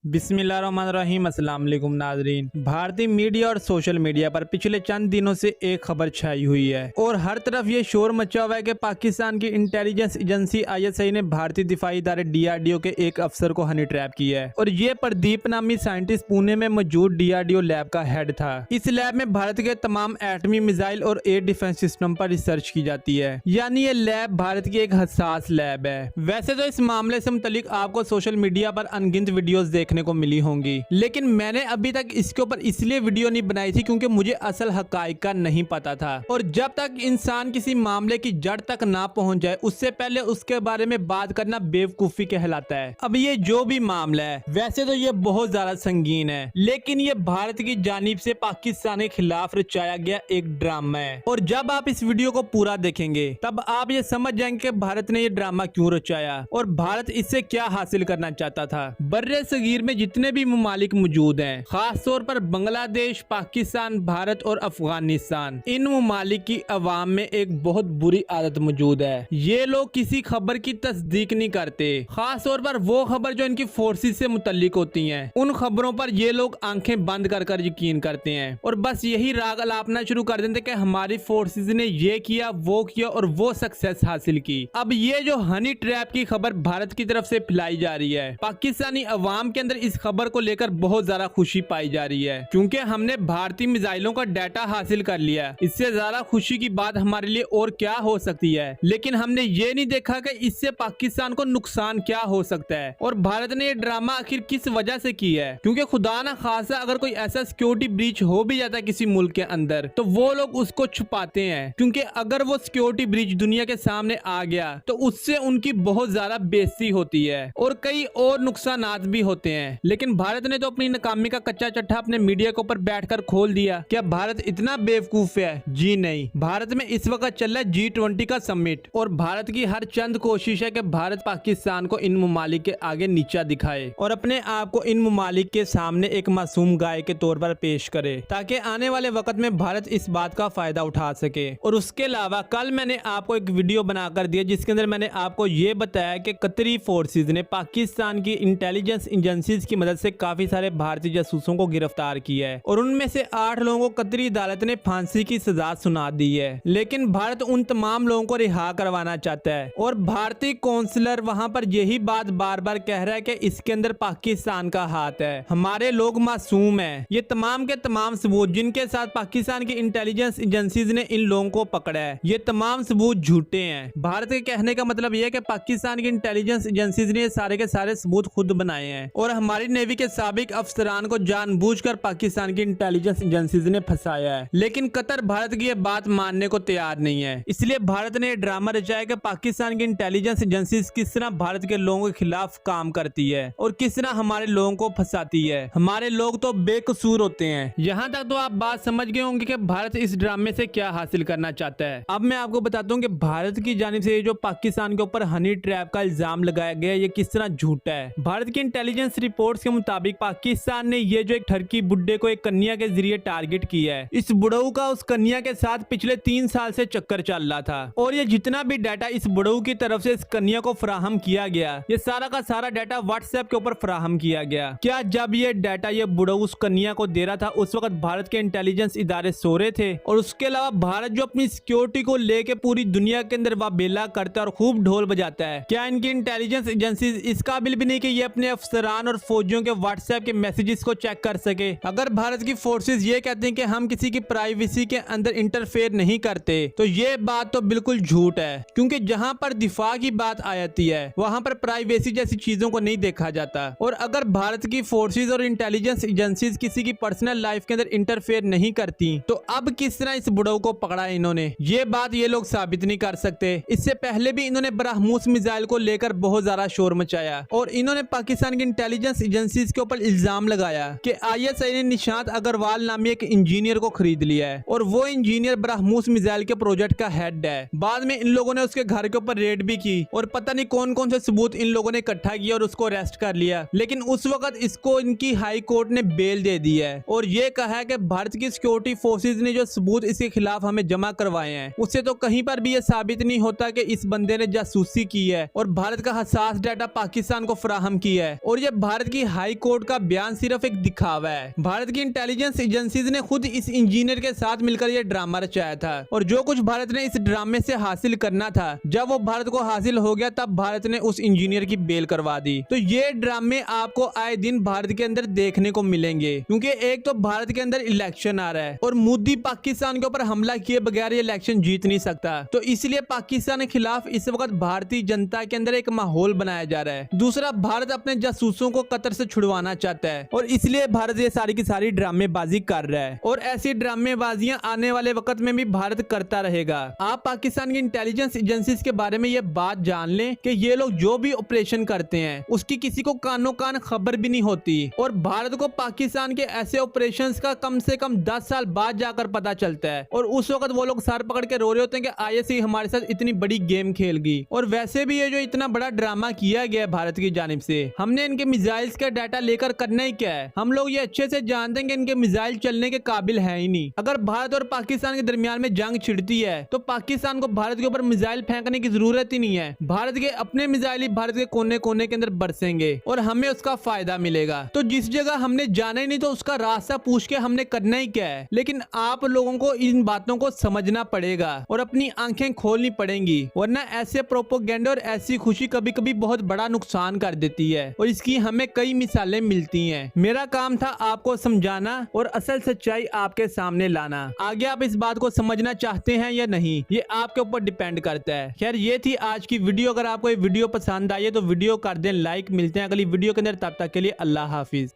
बिस्मिल्लाहिर्रहमानिर्रहीम। अस्सलाम वालेकुम नाजरीन। भारतीय मीडिया और सोशल मीडिया पर पिछले चंद दिनों से एक खबर छाई हुई है और हर तरफ ये शोर मचा हुआ है कि पाकिस्तान की इंटेलिजेंस एजेंसी ISI ने भारतीय दिफाई इदारे DRDO के एक अफसर को हनी ट्रैप किया है और ये प्रदीप नामी साइंटिस्ट पुणे में मौजूद DRDO लैब का हेड था। इस लैब में भारत के तमाम एटमी मिसाइल और एयर डिफेंस सिस्टम पर रिसर्च की जाती है, यानी ये लैब भारत की एक हसास लैब है। वैसे तो इस मामले से मुतालिक आपको सोशल मीडिया पर अनगिनत वीडियोस देखने को मिली होंगी, लेकिन मैंने अभी तक इसके ऊपर इसलिए वीडियो नहीं बनाई थी क्योंकि मुझे असल हकाइक का नहीं पता था। और जब तक इंसान किसी मामले की जड़ तक ना पहुंच जाए उससे पहले उसके बारे में बात करना बेवकूफी कहलाता है। अब ये जो भी मामला है वैसे तो ये बहुत ज्यादा संगीन है, लेकिन ये भारत की जानिब से पाकिस्तान के खिलाफ रचाया गया एक ड्रामा है। और जब आप इस वीडियो को पूरा देखेंगे तब आप ये समझ जाएंगे कि भारत ने ये ड्रामा क्यों रचाया और भारत इससे क्या हासिल करना चाहता था। बर्रे सगीर में जितने भी ममालिक मौजूद हैं, खास तौर पर बांग्लादेश, पाकिस्तान, भारत और अफगानिस्तान, इन ममालिक की अवाम में एक बहुत बुरी आदत मौजूद है। ये लोग किसी खबर की तस्दीक नहीं करते, खास तौर पर वो खबर जो इनकी फोर्सेस से मुतल्लिक होती हैं। उन खबरों पर ये लोग आंखें बंद कर कर यकीन करते हैं और बस यही राग अलापना शुरू कर देते कि हमारी फोर्सेस ने ये किया, वो किया और वो सक्सेस हासिल की। अब ये जो हनी ट्रैप की खबर भारत की तरफ से फैलाई जा रही है, पाकिस्तानी अवाम के अंदर इस खबर को लेकर बहुत ज्यादा खुशी पाई जा रही है क्योंकि हमने भारतीय मिसाइलों का डाटा हासिल कर लिया। इससे ज्यादा खुशी की बात हमारे लिए और क्या हो सकती है। लेकिन हमने ये नहीं देखा कि इससे पाकिस्तान को नुकसान क्या हो सकता है और भारत ने ये ड्रामा आखिर किस वजह से किया है। क्योंकि खुदा ना खासा अगर कोई ऐसा सिक्योरिटी ब्रीच हो भी जाता है किसी मुल्क के अंदर तो वो लोग उसको छुपाते हैं, क्योंकि अगर वो सिक्योरिटी ब्रीच दुनिया के सामने आ गया तो उससे उनकी बहुत ज्यादा बेइज्जती होती है और कई और नुकसानात भी होते हैं। लेकिन भारत ने तो अपनी नाकामी का कच्चा चट्टा अपने मीडिया के ऊपर बैठकर खोल दिया। क्या भारत इतना बेवकूफ है? जी नहीं। भारत में इस वक्त चल रहा है G20 का समिट और भारत की हर चंद कोशिश है कि भारत पाकिस्तान को इन ममालिक के आगे नीचा दिखाए और अपने आप को इन ममालिक के सामने एक मासूम गाय के तौर पर पेश करे ताकि आने वाले वक्त में भारत इस बात का फायदा उठा सके। और उसके अलावा कल मैंने आपको एक वीडियो बनाकर दिया जिसके अंदर मैंने आपको ये बताया कि कतरी फोर्सेज ने पाकिस्तान की इंटेलिजेंस एजेंसीज की मदद से काफी सारे भारतीय जासूसों को गिरफ्तार किया है और उनमें से 8 लोगों को कतरी अदालत ने फांसी की सजा सुना दी है। लेकिन भारत उन तमाम लोगों को रिहा करवाना चाहता है और भारतीय काउंसलर वहां पर यही बात बार बार कह रहा है कि इसके अंदर पाकिस्तान का हाथ है, हमारे लोग मासूम हैं। ये तमाम के तमाम सबूत जिनके साथ पाकिस्तान की इंटेलिजेंस एजेंसीज ने इन लोगों को पकड़ा है, ये तमाम सबूत झूठे हैं। भारत के कहने का मतलब यह है कि पाकिस्तान की इंटेलिजेंस एजेंसीज ने सारे के सारे सबूत खुद बनाए हैं और हमारी नेवी के साबिक अफसरान को जानबूझकर पाकिस्तान की इंटेलिजेंस एजेंसीज ने फंसाया है। लेकिन कतर भारत की यह बात मानने को तैयार नहीं है, इसलिए भारत ने ड्रामा रचाया कि पाकिस्तान की इंटेलिजेंस एजेंसीज किस तरह भारत के लोगों के खिलाफ काम करती है और किस तरह हमारे लोगों को फंसाती है। हमारे लोग तो बेकसूर होते हैं। यहाँ तक तो आप बात समझ गए होंगे कि भारत इस ड्रामे से क्या हासिल करना चाहता है। अब मैं आपको बताता हूँ कि भारत की जानिब से जो पाकिस्तान के ऊपर हनी ट्रैप का इल्जाम लगाया गया ये किस तरह झूठा है। भारत की इंटेलिजेंस रिपोर्ट्स के मुताबिक पाकिस्तान ने ये जो एक ठरकी बुड्ढे को एक कन्या के जरिए टारगेट किया है। इस बुढ़ऊ का उस कन्या के साथ पिछले 3 साल से चक्कर चल रहा था और ये जितना भी डाटा इस बुढ़ऊ की तरफ से इस कन्या को फराहम किया गया ये सारा का सारा डाटा व्हाट्सएप के ऊपर फराहम किया गया। क्या जब ये डाटा ये बुढ़ऊ उस कन्या को दे रहा था उस वक्त भारत के इंटेलिजेंस इदारे सो रहे थे? और उसके अलावा भारत जो अपनी सिक्योरिटी को लेके पूरी दुनिया के अंदर वाबेला करता है और खूब ढोल बजाता है, क्या इनकी इंटेलिजेंस एजेंसीज इस काबिल भी नहीं कि ये अपने अफसरान और फौजियों के व्हाट्सएप के मैसेजेस को चेक कर सके? अगर भारत की फोर्सेस ये कहते हैं कि हम किसी की प्राइवेसी के अंदर इंटरफेयर नहीं करते तो ये बात तो बिल्कुल झूठ है, क्योंकि जहां पर दिफा की बात आ जाती है वहां पर प्राइवेसी जैसी चीजों को नहीं देखा जाता। और अगर भारत की फोर्सेस और इंटेलिजेंस एजेंसीज किसी की पर्सनल लाइफ के अंदर इंटरफेयर नहीं करती तो अब किस तरह इस बुढ़ऊ को पकड़ा है इन्होंने? ये बात ये लोग साबित नहीं कर सकते। इससे पहले भी इन्होंने ब्रह्मोस मिसाइल को लेकर बहुत ज्यादा शोर मचाया और इन्होंने पाकिस्तान की इंटेलिजेंस एजेंसीज के ऊपर इल्जाम लगाया कि ISI ने निशांत अग्रवाल नामी एक इंजीनियर को खरीद लिया है और वो इंजीनियर ब्रह्मोस मिसाइल के प्रोजेक्ट का हेड है। बाद में इन लोगों ने उसके घर के ऊपर रेड भी की और पता नहीं कौन कौन से सबूत इन लोगों ने इकट्ठा किया और उसको अरेस्ट कर लिया। लेकिन उस वक्त इसको इनकी हाई कोर्ट ने बेल दे दी है और ये कहा है कि भारत की सिक्योरिटी फोर्सेज ने जो सबूत इसके खिलाफ हमें जमा करवाए हैं उससे तो कहीं पर भी ये साबित नहीं होता कि इस बंदे ने जासूसी की है और भारत का हसास डाटा पाकिस्तान को फराहम किया है। और ये भारत भारत की हाई कोर्ट का बयान सिर्फ एक दिखावा है। भारत की इंटेलिजेंस एजेंसीज ने खुद इस इंजीनियर के साथ मिलकर यह ड्रामा रचाया था और जो कुछ भारत ने इस ड्रामे से हासिल करना था, जब वो भारत को हासिल हो गया तब भारत ने उस इंजीनियर की बेल करवा दी। तो ये ड्रामे आपको आए दिन भारत के अंदर देखने को मिलेंगे, क्योंकि एक तो भारत के अंदर इलेक्शन आ रहा है और मोदी पाकिस्तान के ऊपर हमला किए बगैर ये इलेक्शन जीत नहीं सकता। तो इसलिए पाकिस्तान के खिलाफ इस वक्त भारतीय जनता के अंदर एक माहौल बनाया जा रहा है। दूसरा, भारत अपने जासूसों को कतर से छुड़वाना चाहता है और इसलिए भारत ये सारी की सारी ड्रामेबाजी कर रहा है और ऐसी ड्रामेबाजियां आने वाले वक्त में भी भारत करता रहेगा। आप पाकिस्तान की इंटेलिजेंस एजेंसीज के बारे में ये बात जान लें कि ये लोग जो भी ऑपरेशन करते हैं उसकी किसी को कानो कान खबर भी नहीं होती और भारत को पाकिस्तान के ऐसे ऑपरेशंस का कम से कम 10 साल बाद जाकर पता चलता है और उस वक्त वो लोग सर पकड़ के रो रहे होते हैं कि आईएसआई हमारे साथ इतनी बड़ी गेम खेल गई। और वैसे भी ये जो इतना बड़ा ड्रामा किया गया भारत की जानिब से, हमने इनके मिसाइल्स का डाटा लेकर करना ही क्या है। हम लोग ये अच्छे से जानते हैं कि इनके मिसाइल चलने के काबिल है ही नहीं। अगर भारत और पाकिस्तान के दरमियान में जंग छिड़ती है तो पाकिस्तान को भारत के ऊपर मिसाइल फेंकने की जरूरत ही नहीं है। भारत के अपने मिसाइल ही भारत के कोने कोने के अंदर बरसेंगे और हमें उसका फायदा मिलेगा। तो जिस जगह हमने जाना ही नहीं तो उसका रास्ता पूछ के हमने करना ही क्या है। लेकिन आप लोगों को इन बातों को समझना पड़ेगा और अपनी आंखें खोलनी पड़ेंगी, वरना ऐसे प्रोपोगेंडा और ऐसी खुशी कभी कभी बहुत बड़ा नुकसान कर देती है और इसकी हमें कई मिसालें मिलती हैं। मेरा काम था आपको समझाना और असल सच्चाई आपके सामने लाना। आगे आप इस बात को समझना चाहते हैं या नहीं, ये आपके ऊपर डिपेंड करता है। खैर, ये थी आज की वीडियो। अगर आपको ये वीडियो पसंद आई है तो वीडियो कर दें लाइक। मिलते हैं अगली वीडियो के अंदर, तब तक के लिए अल्लाह हाफिज।